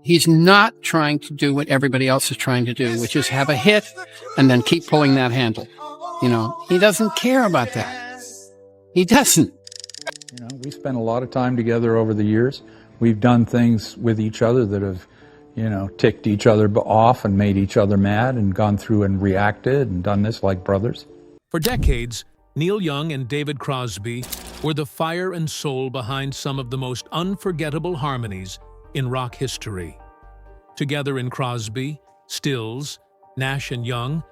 He's not trying to do what everybody else is trying to do, which is have a hit and then keep pulling that handle. He doesn't care about that. He doesn't. We spent a lot of time together over the years. We've done things with each other that have, ticked each other off and made each other mad and gone through and reacted and done this like brothers. For decades, Neil Young and David Crosby were the fire and soul behind some of the most unforgettable harmonies in rock history. Together in Crosby, Stills, Nash and Young,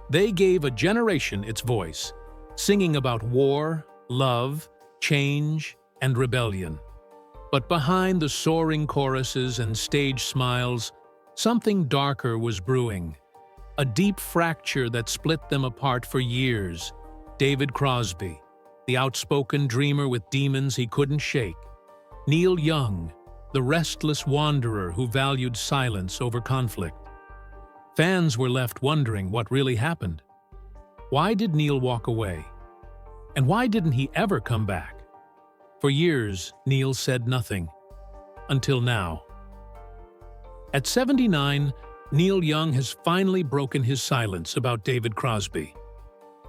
they gave a generation its voice, singing about war, love, change, and rebellion. But behind the soaring choruses and stage smiles, something darker was brewing. A deep fracture that split them apart for years. David Crosby, the outspoken dreamer with demons he couldn't shake. Neil Young, the restless wanderer who valued silence over conflict. Fans were left wondering what really happened. Why did Neil walk away? And why didn't he ever come back? For years, Neil said nothing. Until now. At 79, Neil Young has finally broken his silence about David Crosby.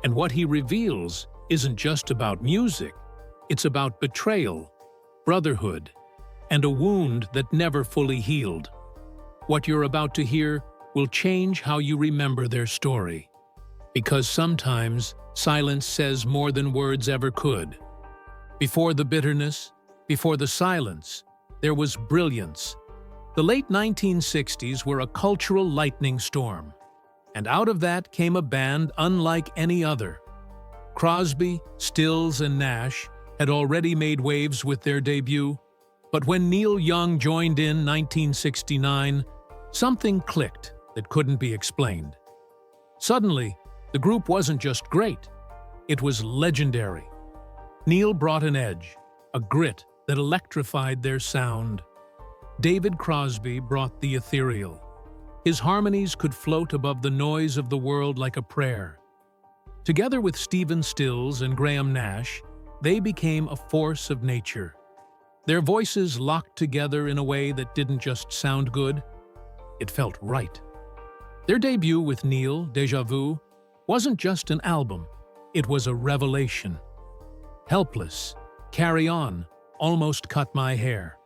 And what he reveals isn't just about music. It's about betrayal, brotherhood, and a wound that never fully healed. What you're about to hear will change how you remember their story. Because sometimes, silence says more than words ever could. Before the bitterness, before the silence, there was brilliance. The late 1960s were a cultural lightning storm. And out of that came a band unlike any other. Crosby, Stills, and Nash had already made waves with their debut, but when Neil Young joined in 1969, something clicked that couldn't be explained. Suddenly, the group wasn't just great, it was legendary. Neil brought an edge, a grit that electrified their sound. David Crosby brought the ethereal. His harmonies could float above the noise of the world like a prayer. Together with Stephen Stills and Graham Nash, they became a force of nature. Their voices locked together in a way that didn't just sound good, it felt right. Their debut with Neil, Deja Vu, wasn't just an album, it was a revelation. Helpless, Carry On, Almost Cut My Hair.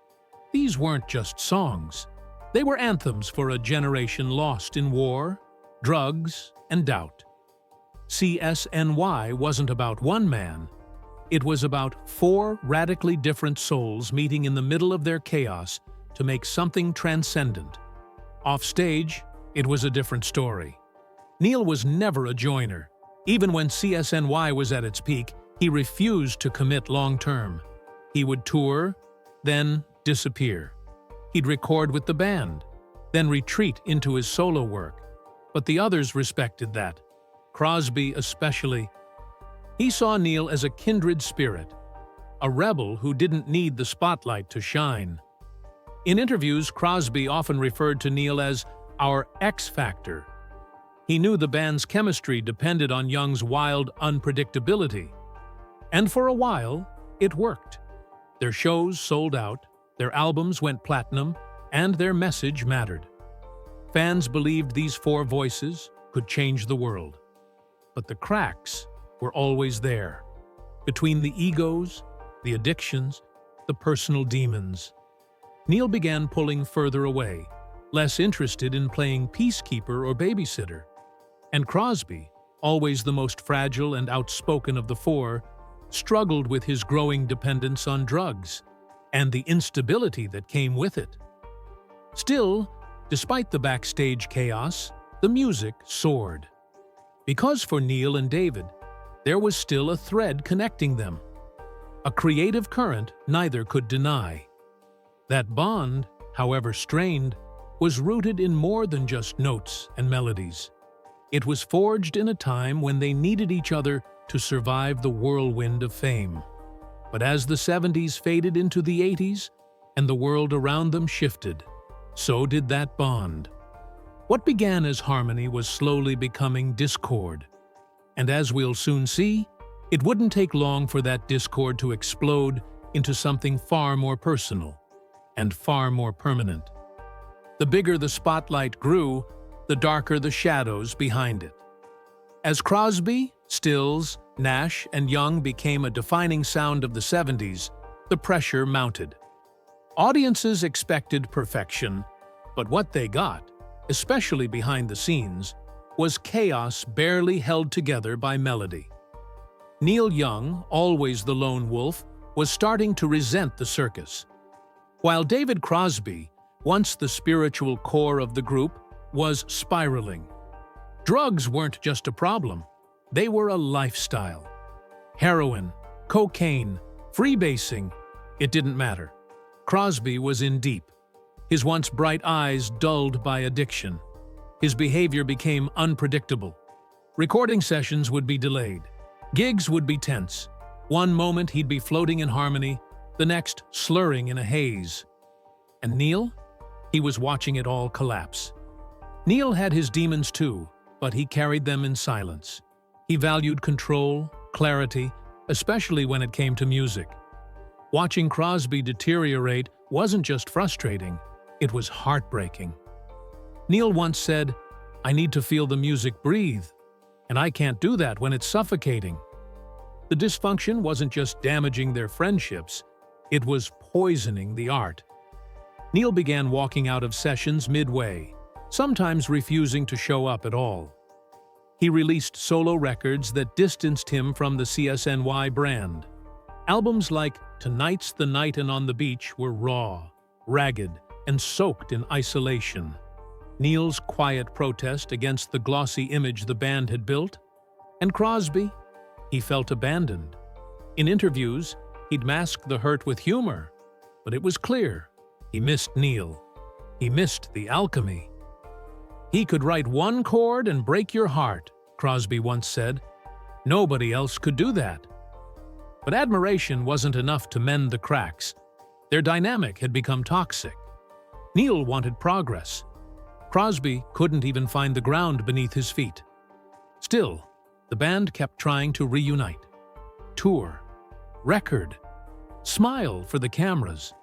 These weren't just songs. They were anthems for a generation lost in war, drugs, and doubt. CSNY wasn't about one man. It was about four radically different souls meeting in the middle of their chaos to make something transcendent. Off stage, it was a different story. Neil was never a joiner. Even when CSNY was at its peak, he refused to commit long-term. He would tour, then disappear. He'd record with the band, then retreat into his solo work. But the others respected that. Crosby especially. He saw Neil as a kindred spirit, a rebel who didn't need the spotlight to shine. In interviews, Crosby often referred to Neil as our X Factor. He knew the band's chemistry depended on Young's wild unpredictability. And for a while, it worked. Their shows sold out, their albums went platinum, and their message mattered. Fans believed these four voices could change the world. But the cracks were always there, between the egos, the addictions, the personal demons. Neil began pulling further away, less interested in playing peacekeeper or babysitter. And Crosby, always the most fragile and outspoken of the four, struggled with his growing dependence on drugs and the instability that came with it. Still, despite the backstage chaos, the music soared. Because for Neil and David, there was still a thread connecting them. A creative current neither could deny. That bond, however strained, was rooted in more than just notes and melodies. It was forged in a time when they needed each other to survive the whirlwind of fame. But as the 70s faded into the 80s and the world around them shifted, so did that bond. What began as harmony was slowly becoming discord. And as we'll soon see, it wouldn't take long for that discord to explode into something far more personal and far more permanent. The bigger the spotlight grew, the darker the shadows behind it. As Crosby, Stills, Nash, and Young became a defining sound of the 70s, the pressure mounted. Audiences expected perfection, but what they got, especially behind the scenes, was chaos barely held together by melody. Neil Young, always the lone wolf, was starting to resent the circus, while David Crosby, once the spiritual core of the group, was spiraling. Drugs weren't just a problem, they were a lifestyle. Heroin, cocaine, freebasing, it didn't matter. Crosby was in deep, his once bright eyes dulled by addiction. His behavior became unpredictable. Recording sessions would be delayed. Gigs would be tense. One moment he'd be floating in harmony, the next slurring in a haze. And Neil? He was watching it all collapse. Neil had his demons too, but he carried them in silence. He valued control, clarity, especially when it came to music. Watching Crosby deteriorate wasn't just frustrating, it was heartbreaking. Neil once said, "I need to feel the music breathe, and I can't do that when it's suffocating." The dysfunction wasn't just damaging their friendships, it was poisoning the art. Neil began walking out of sessions midway, sometimes refusing to show up at all. He released solo records that distanced him from the CSNY brand. Albums like Tonight's the Night and On the Beach were raw, ragged, and soaked in isolation. Neil's quiet protest against the glossy image the band had built, and Crosby, he felt abandoned. In interviews, he'd masked the hurt with humor, but it was clear he missed Neil. He missed the alchemy. "He could write one chord and break your heart," Crosby once said. "Nobody else could do that." But admiration wasn't enough to mend the cracks. Their dynamic had become toxic. Neil wanted progress. Crosby couldn't even find the ground beneath his feet. Still, the band kept trying to reunite. Tour, record, smile for the cameras.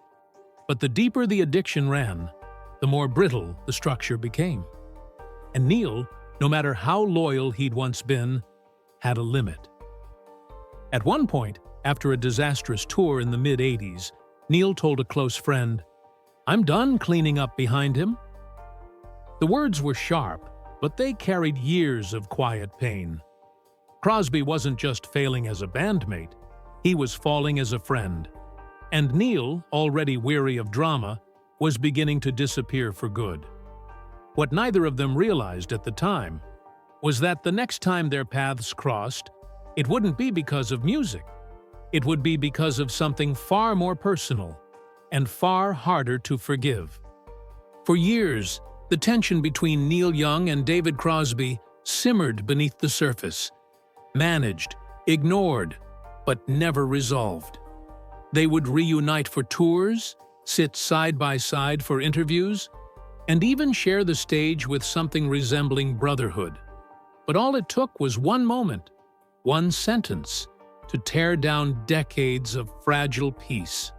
But the deeper the addiction ran, the more brittle the structure became. And Neil, no matter how loyal he'd once been, had a limit. At one point, after a disastrous tour in the mid-'80s, Neil told a close friend, "I'm done cleaning up behind him." The words were sharp, but they carried years of quiet pain. Crosby wasn't just failing as a bandmate, he was falling as a friend. And Neil, already weary of drama, was beginning to disappear for good. What neither of them realized at the time was that the next time their paths crossed, it wouldn't be because of music. It would be because of something far more personal and far harder to forgive. For years, the tension between Neil Young and David Crosby simmered beneath the surface, managed, ignored, but never resolved. They would reunite for tours, sit side by side for interviews, and even share the stage with something resembling brotherhood. But all it took was one moment, one sentence, to tear down decades of fragile peace.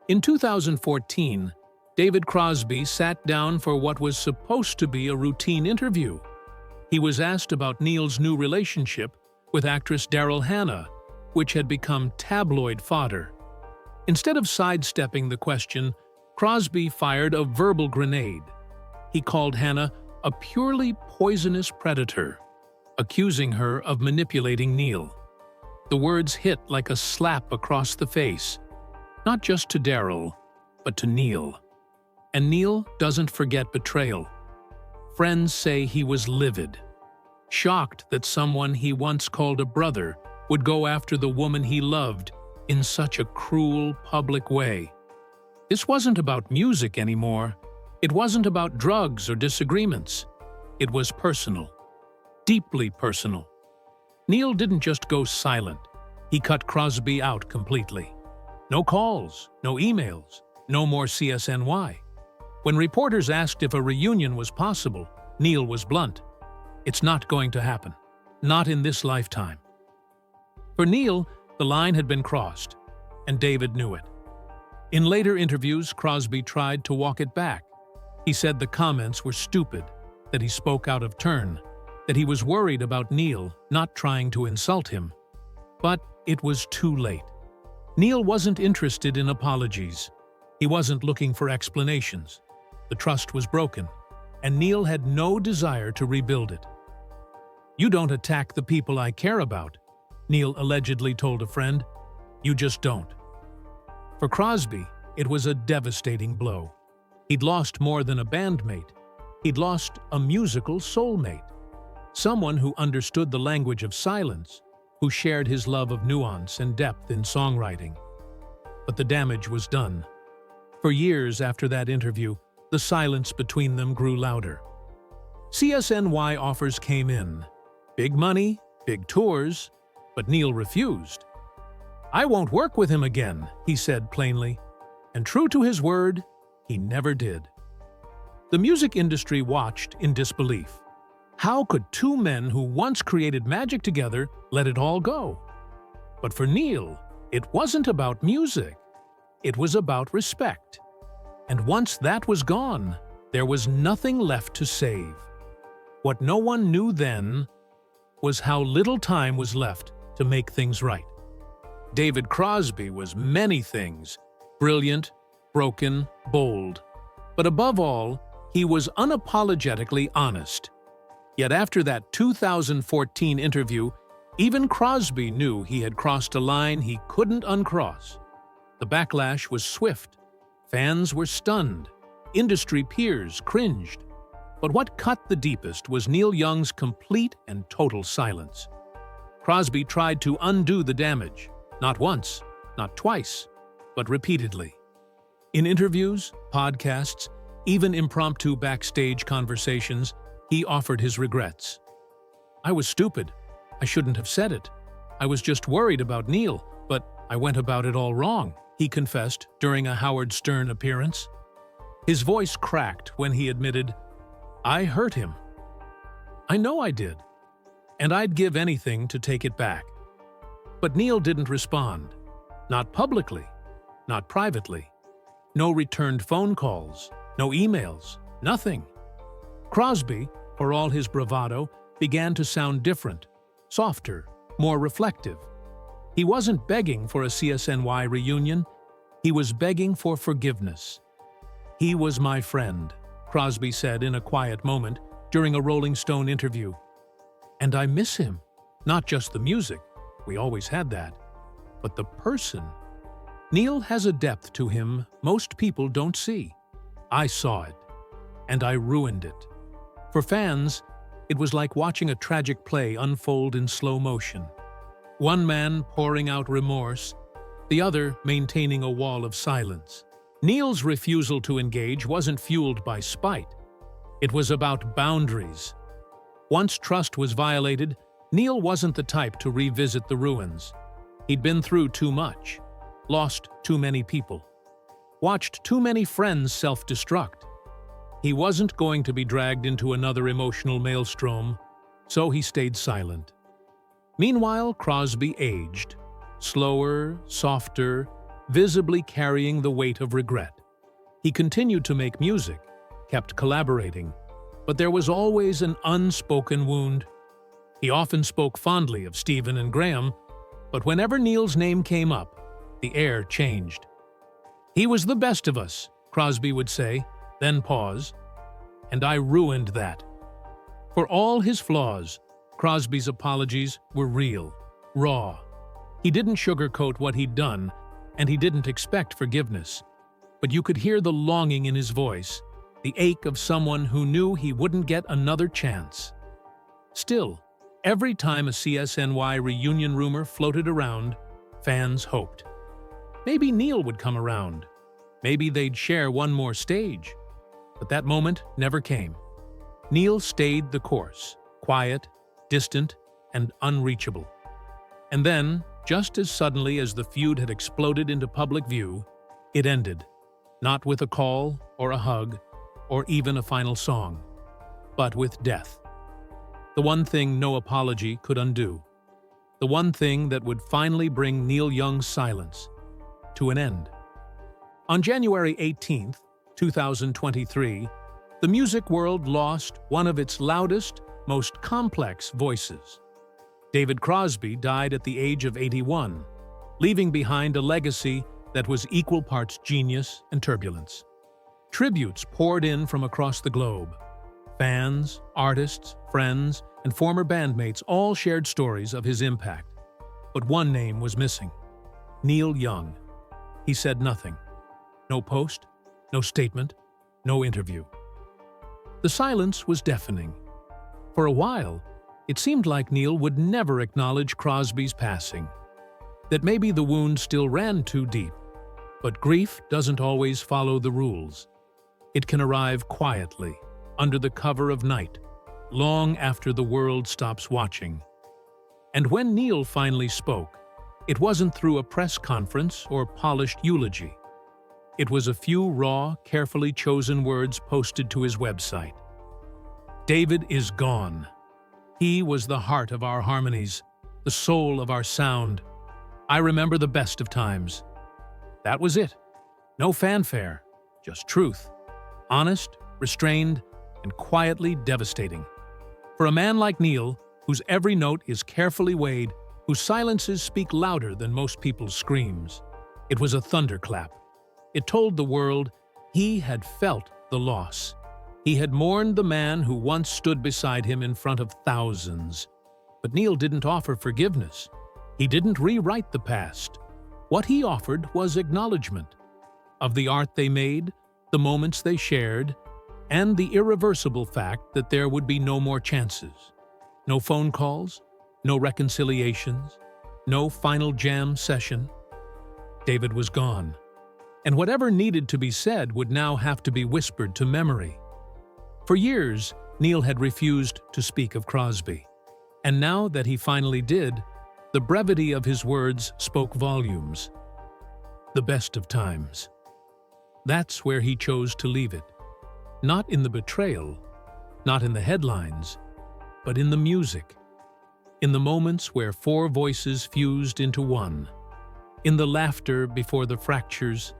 In 2014, David Crosby sat down for what was supposed to be a routine interview. He was asked about Neil's new relationship with actress Daryl Hannah, which had become tabloid fodder. Instead of sidestepping the question, Crosby fired a verbal grenade. He called Hannah a purely poisonous predator, accusing her of manipulating Neil. The words hit like a slap across the face, not just to Daryl, but to Neil. And Neil doesn't forget betrayal. Friends say he was livid, shocked that someone he once called a brother would go after the woman he loved in such a cruel, public way. This wasn't about music anymore. It wasn't about drugs or disagreements. It was personal, deeply personal. Neil didn't just go silent. He cut Crosby out completely. No calls, no emails, no more CSNY. When reporters asked if a reunion was possible, Neil was blunt. "It's not going to happen. Not in this lifetime." For Neil, the line had been crossed, and David knew it. In later interviews, Crosby tried to walk it back. He said the comments were stupid, that he spoke out of turn, that he was worried about Neil, not trying to insult him. But it was too late. Neil wasn't interested in apologies. He wasn't looking for explanations. The trust was broken, and Neil had no desire to rebuild it. "You don't attack the people I care about," Neil allegedly told a friend. "You just don't." For Crosby, it was a devastating blow. He'd lost more than a bandmate. He'd lost a musical soulmate, someone who understood the language of silence, who shared his love of nuance and depth in songwriting. But the damage was done. For years after that interview, the silence between them grew louder. CSNY offers came in. Big money, big tours, but Neil refused. "I won't work with him again," he said plainly. And true to his word, he never did. The music industry watched in disbelief. How could two men who once created magic together let it all go? But for Neil, it wasn't about music. It was about respect. And once that was gone, there was nothing left to save. What no one knew then was how little time was left to make things right. David Crosby was many things: brilliant, broken, bold. But above all, he was unapologetically honest. Yet after that 2014 interview, even Crosby knew he had crossed a line he couldn't uncross. The backlash was swift. Fans were stunned. Industry peers cringed. But what cut the deepest was Neil Young's complete and total silence. Crosby tried to undo the damage, not once, not twice, but repeatedly. In interviews, podcasts, even impromptu backstage conversations, he offered his regrets. "I was stupid. I shouldn't have said it. I was just worried about Neil, but I went about it all wrong," he confessed during a Howard Stern appearance. His voice cracked when he admitted, "I hurt him. I know I did. And I'd give anything to take it back." But Neil didn't respond. Not publicly, not privately. No returned phone calls, no emails, nothing. Crosby, for all his bravado, began to sound different, softer, more reflective. He wasn't begging for a CSNY reunion. He was begging for forgiveness. "He was my friend," Crosby said in a quiet moment during a Rolling Stone interview. "And I miss him. Not just the music, we always had that, but the person. Neil has a depth to him most people don't see. I saw it, and I ruined it." For fans, it was like watching a tragic play unfold in slow motion. One man pouring out remorse, the other maintaining a wall of silence. Neil's refusal to engage wasn't fueled by spite. It was about boundaries. Once trust was violated, Neil wasn't the type to revisit the ruins. He'd been through too much, lost too many people, watched too many friends self-destruct. He wasn't going to be dragged into another emotional maelstrom, so he stayed silent. Meanwhile, Crosby aged, slower, softer, visibly carrying the weight of regret. He continued to make music, kept collaborating, but there was always an unspoken wound. He often spoke fondly of Stephen and Graham, but whenever Neil's name came up, the air changed. "He was the best of us," Crosby would say, then pause. "And I ruined that." For all his flaws, Crosby's apologies were real, raw. He didn't sugarcoat what he'd done, and he didn't expect forgiveness. But you could hear the longing in his voice, the ache of someone who knew he wouldn't get another chance. Still, every time a CSNY reunion rumor floated around, fans hoped. Maybe Neil would come around. Maybe they'd share one more stage. But that moment never came. Neil stayed the course, quiet, distant, and unreachable. And then, just as suddenly as the feud had exploded into public view, it ended, not with a call or a hug or even a final song, but with death. The one thing no apology could undo. The one thing that would finally bring Neil Young's silence to an end. On January 18, 2023, the music world lost one of its loudest, most complex voices. David Crosby died at the age of 81, leaving behind a legacy that was equal parts genius and turbulence. Tributes poured in from across the globe. Fans, artists, friends, and former bandmates all shared stories of his impact. But one name was missing: Neil Young. He said nothing. No post, no statement, no interview. The silence was deafening. For a while, it seemed like Neil would never acknowledge Crosby's passing. That maybe the wound still ran too deep. But grief doesn't always follow the rules. It can arrive quietly, under the cover of night, long after the world stops watching. And when Neil finally spoke, it wasn't through a press conference or polished eulogy. It was a few raw, carefully chosen words posted to his website. David is gone. He was the heart of our harmonies, the soul of our sound. I remember the best of times. That was it. No fanfare, just truth. Honest, restrained, and quietly devastating. For a man like Neil, whose every note is carefully weighed, whose silences speak louder than most people's screams, it was a thunderclap. It told the world he had felt the loss. He had mourned the man who once stood beside him in front of thousands. But Neil didn't offer forgiveness. He didn't rewrite the past. What he offered was acknowledgement of the art they made, the moments they shared, and the irreversible fact that there would be no more chances. No phone calls, no reconciliations, no final jam session. David was gone, and whatever needed to be said would now have to be whispered to memory. For years, Neil had refused to speak of Crosby, and now that he finally did, the brevity of his words spoke volumes. The best of times. That's where he chose to leave it. Not in the betrayal, not in the headlines, but in the music. In the moments where four voices fused into one. In the laughter before the fractures.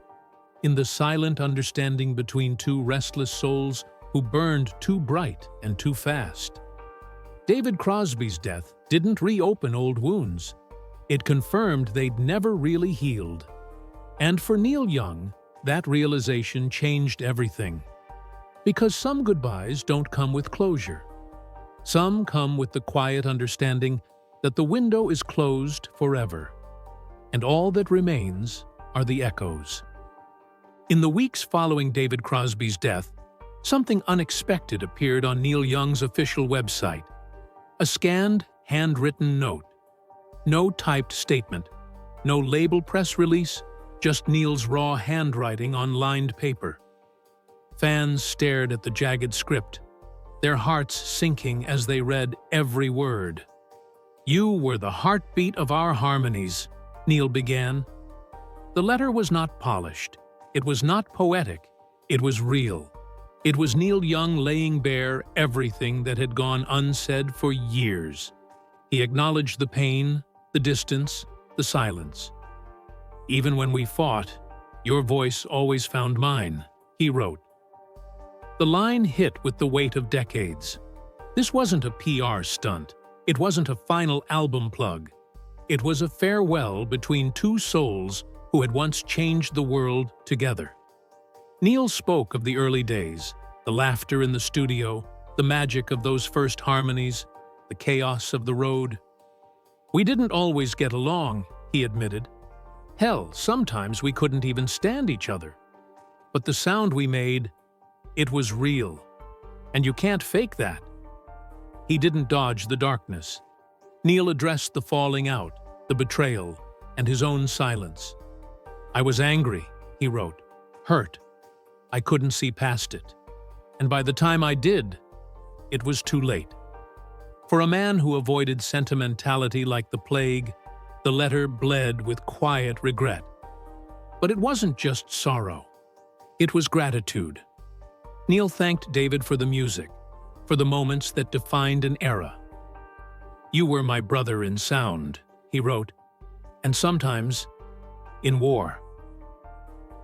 In the silent understanding between two restless souls who burned too bright and too fast. David Crosby's death didn't reopen old wounds. It confirmed they'd never really healed. And for Neil Young, that realization changed everything. Because some goodbyes don't come with closure. Some come with the quiet understanding that the window is closed forever, and all that remains are the echoes. In the weeks following David Crosby's death, something unexpected appeared on Neil Young's official website. A scanned, handwritten note. No typed statement, no labeled press release, just Neil's raw handwriting on lined paper. Fans stared at the jagged script, their hearts sinking as they read every word. "You were the heartbeat of our harmonies," Neil began. The letter was not polished. It was not poetic. It was real. It was Neil Young laying bare everything that had gone unsaid for years. He acknowledged the pain, the distance, the silence. "Even when we fought, your voice always found mine," he wrote. The line hit with the weight of decades. This wasn't a PR stunt. It wasn't a final album plug. It was a farewell between two souls who had once changed the world together. Neil spoke of the early days, the laughter in the studio, the magic of those first harmonies, the chaos of the road. "We didn't always get along," he admitted. "Hell, sometimes we couldn't even stand each other. But the sound we made, it was real. And you can't fake that." He didn't dodge the darkness. Neil addressed the falling out, the betrayal, and his own silence. "I was angry," he wrote, "hurt. I couldn't see past it. And by the time I did, it was too late." For a man who avoided sentimentality like the plague, the letter bled with quiet regret. But it wasn't just sorrow. It was gratitude. Neil thanked David for the music, for the moments that defined an era. "You were my brother in sound," he wrote, "and sometimes in war."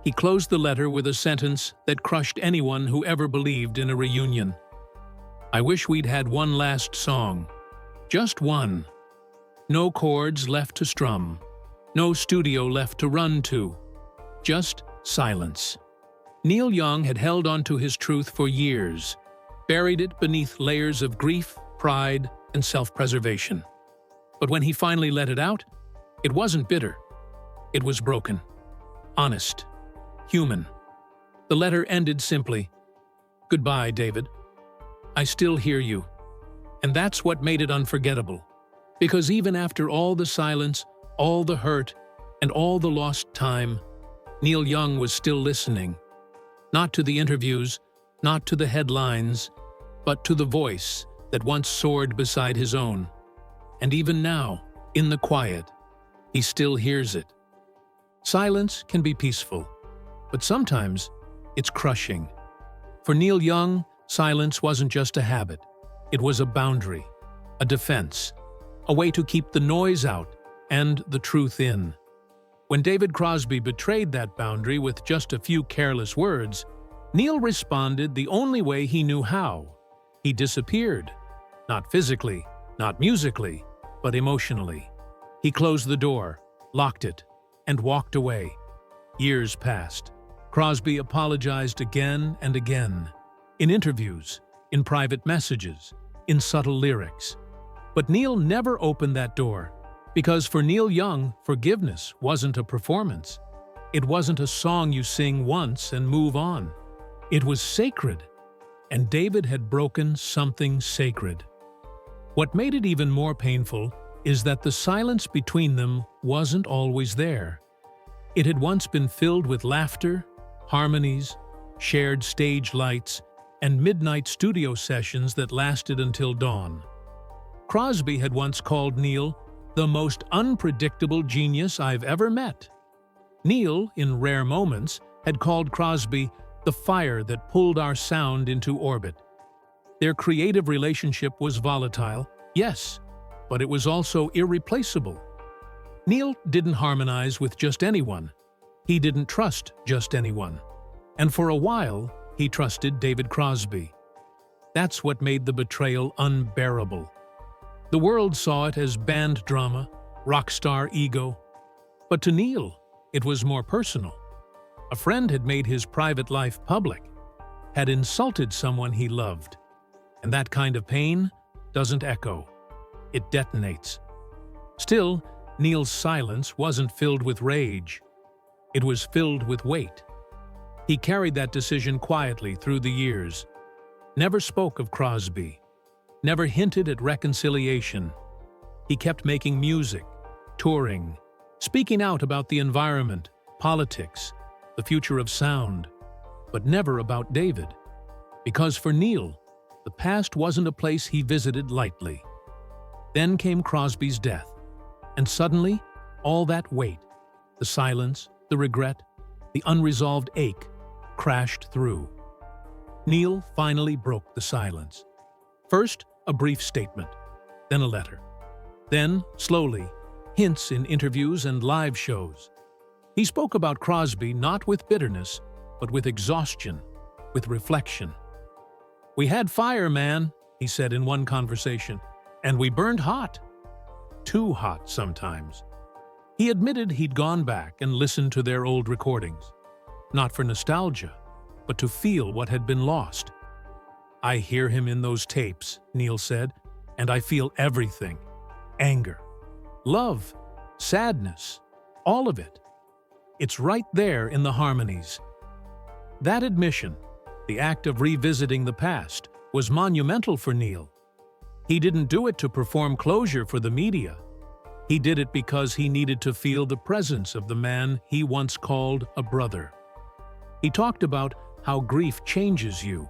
He closed the letter with a sentence that crushed anyone who ever believed in a reunion. "I wish we'd had one last song. Just one. No chords left to strum. No studio left to run to. Just silence." Neil Young had held onto his truth for years, buried it beneath layers of grief, pride, and self-preservation. But when he finally let it out, it wasn't bitter. It was broken. Honest. Human. The letter ended simply, "Goodbye, David. I still hear you." And that's what made it unforgettable. Because even after all the silence, all the hurt, and all the lost time, Neil Young was still listening. Not to the interviews, not to the headlines, but to the voice that once soared beside his own. And even now, in the quiet, he still hears it. Silence can be peaceful, but sometimes it's crushing. For Neil Young, silence wasn't just a habit. It was a boundary, a defense, a way to keep the noise out and the truth in. When David Crosby betrayed that boundary with just a few careless words, Neil responded the only way he knew how. He disappeared. Not physically, not musically, but emotionally. He closed the door, locked it, and walked away. Years passed. Crosby apologized again and again, in interviews, in private messages, in subtle lyrics. But Neil never opened that door, because for Neil Young, forgiveness wasn't a performance. It wasn't a song you sing once and move on. It was sacred, and David had broken something sacred. What made it even more painful is that the silence between them wasn't always there. It had once been filled with laughter, harmonies, shared stage lights, and midnight studio sessions that lasted until dawn. Crosby had once called Neil the most unpredictable genius I've ever met. Neil, in rare moments, had called Crosby the fire that pulled our sound into orbit. Their creative relationship was volatile, yes, but it was also irreplaceable. Neil didn't harmonize with just anyone. He didn't trust just anyone. And for a while, he trusted David Crosby. That's what made the betrayal unbearable. The world saw it as band drama, rock star ego. But to Neil, it was more personal. A friend had made his private life public, had insulted someone he loved. And that kind of pain doesn't echo. It detonates. Still, Neil's silence wasn't filled with rage. It was filled with weight. He carried that decision quietly through the years. Never spoke of Crosby. Never hinted at reconciliation. He kept making music, touring, speaking out about the environment, politics, the future of sound, but never about David. Because for Neil, the past wasn't a place he visited lightly. Then came Crosby's death, and suddenly, all that weight, the silence, the regret, the unresolved ache, crashed through. Neil finally broke the silence. First, a brief statement, then a letter. Then, slowly, hints in interviews and live shows. He spoke about Crosby not with bitterness, but with exhaustion, with reflection. "We had fire, man," he said in one conversation, "and we burned hot. Too hot sometimes." He admitted he'd gone back and listened to their old recordings, not for nostalgia, but to feel what had been lost. "I hear him in those tapes," Neil said, "and I feel everything. Anger, love, sadness, all of it. It's right there in the harmonies." That admission, the act of revisiting the past, was monumental for Neil. He didn't do it to perform closure for the media. He did it because he needed to feel the presence of the man he once called a brother. He talked about how grief changes you,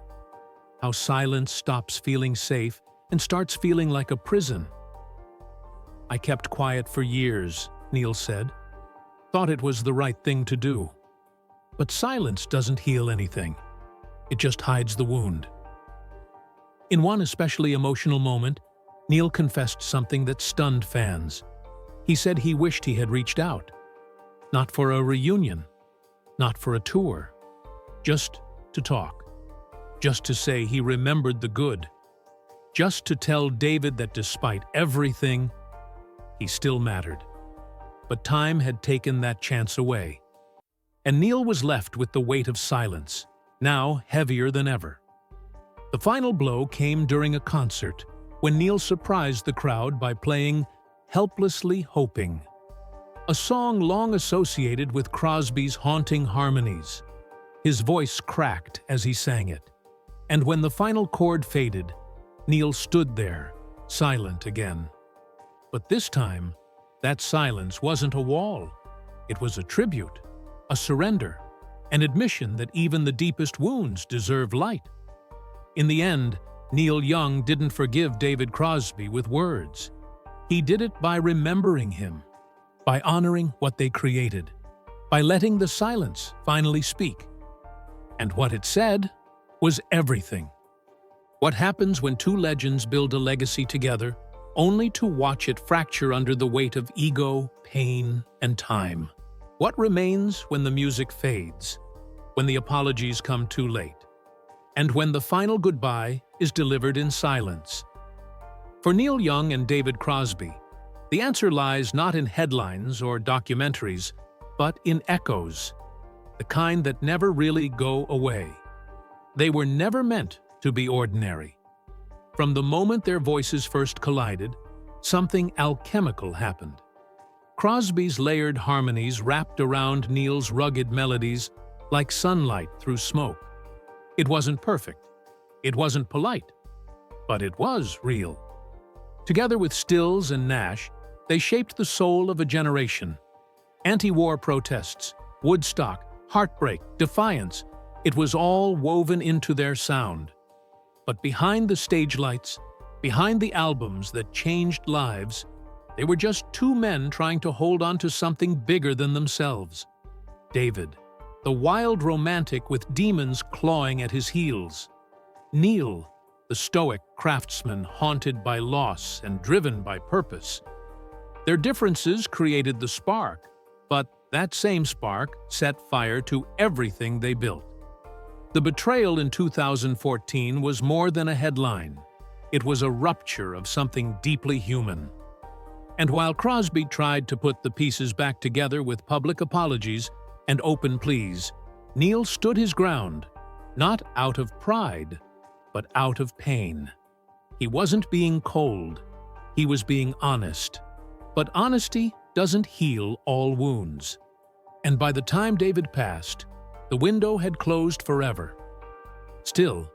how silence stops feeling safe and starts feeling like a prison. "I kept quiet for years," Neil said. "Thought it was the right thing to do. But silence doesn't heal anything. It just hides the wound." In one especially emotional moment, Neil confessed something that stunned fans. He said he wished he had reached out. Not for a reunion, not for a tour, just to talk, just to say he remembered the good, just to tell David that despite everything, he still mattered. But time had taken that chance away, and Neil was left with the weight of silence, now heavier than ever. The final blow came during a concert when Neil surprised the crowd by playing Helplessly Hoping, a song long associated with Crosby's haunting harmonies. His voice cracked as he sang it, and when the final chord faded, Neil stood there, silent again. But this time, that silence wasn't a wall. It was a tribute, a surrender, an admission that even the deepest wounds deserve light. In the end, Neil Young didn't forgive David Crosby with words. He did it by remembering him, by honoring what they created, by letting the silence finally speak. And what it said was everything. What happens when two legends build a legacy together, only to watch it fracture under the weight of ego, pain, and time? What remains when the music fades, when the apologies come too late, and when the final goodbye is delivered in silence? For Neil Young and David Crosby, the answer lies not in headlines or documentaries, but in echoes, the kind that never really go away. They were never meant to be ordinary. From the moment their voices first collided, something alchemical happened. Crosby's layered harmonies wrapped around Neil's rugged melodies like sunlight through smoke. It wasn't perfect, it wasn't polite, but it was real. Together with Stills and Nash, they shaped the soul of a generation. Anti-war protests, Woodstock, heartbreak, defiance, it was all woven into their sound. But behind the stage lights, behind the albums that changed lives, they were just two men trying to hold on to something bigger than themselves. David, the wild romantic with demons clawing at his heels. Neil, the stoic craftsman haunted by loss and driven by purpose. Their differences created the spark, but that same spark set fire to everything they built. The betrayal in 2014 was more than a headline. It was a rupture of something deeply human. And while Crosby tried to put the pieces back together with public apologies and open pleas, Neil stood his ground, not out of pride, but out of pain. He wasn't being cold, he was being honest. But honesty doesn't heal all wounds. And by the time David passed, the window had closed forever. Still,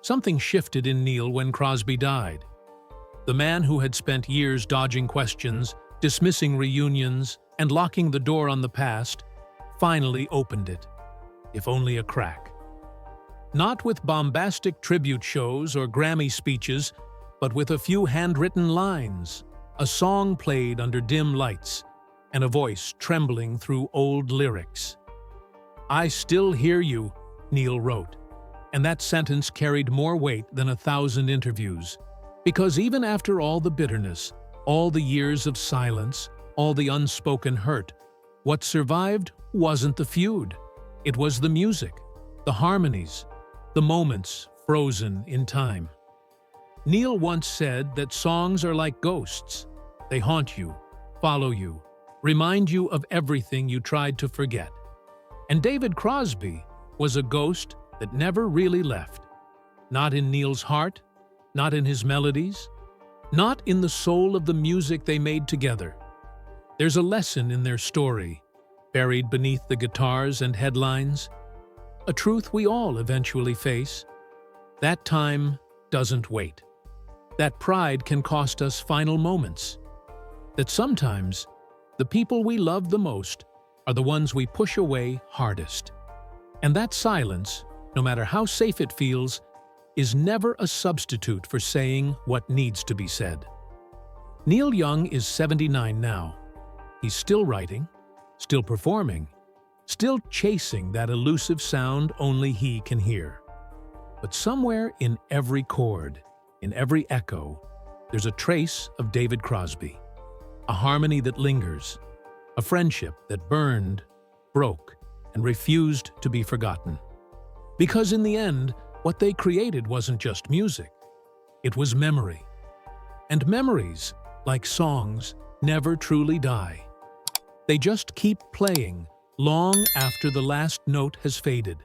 something shifted in Neil when Crosby died. The man who had spent years dodging questions, dismissing reunions, and locking the door on the past, finally opened it, if only a crack. Not with bombastic tribute shows or Grammy speeches, but with a few handwritten lines, a song played under dim lights, and a voice trembling through old lyrics. "I still hear you," Neil wrote, and that sentence carried more weight than 1,000 interviews. Because even after all the bitterness, all the years of silence, all the unspoken hurt, what survived wasn't the feud. It was the music, the harmonies, the moments frozen in time. Neil once said that songs are like ghosts. They haunt you, follow you, remind you of everything you tried to forget. And David Crosby was a ghost that never really left. Not in Neil's heart, not in his melodies, not in the soul of the music they made together. There's a lesson in their story, buried beneath the guitars and headlines, a truth we all eventually face. That time doesn't wait. That pride can cost us final moments. That sometimes the people we love the most are the ones we push away hardest. And that silence, no matter how safe it feels, is never a substitute for saying what needs to be said. Neil Young is 79 now. He's still writing, still performing, still chasing that elusive sound only he can hear. But somewhere in every chord, in every echo, there's a trace of David Crosby, a harmony that lingers, a friendship that burned, broke, and refused to be forgotten. Because in the end, what they created wasn't just music. It was memory. And memories, like songs, never truly die. They just keep playing long after the last note has faded.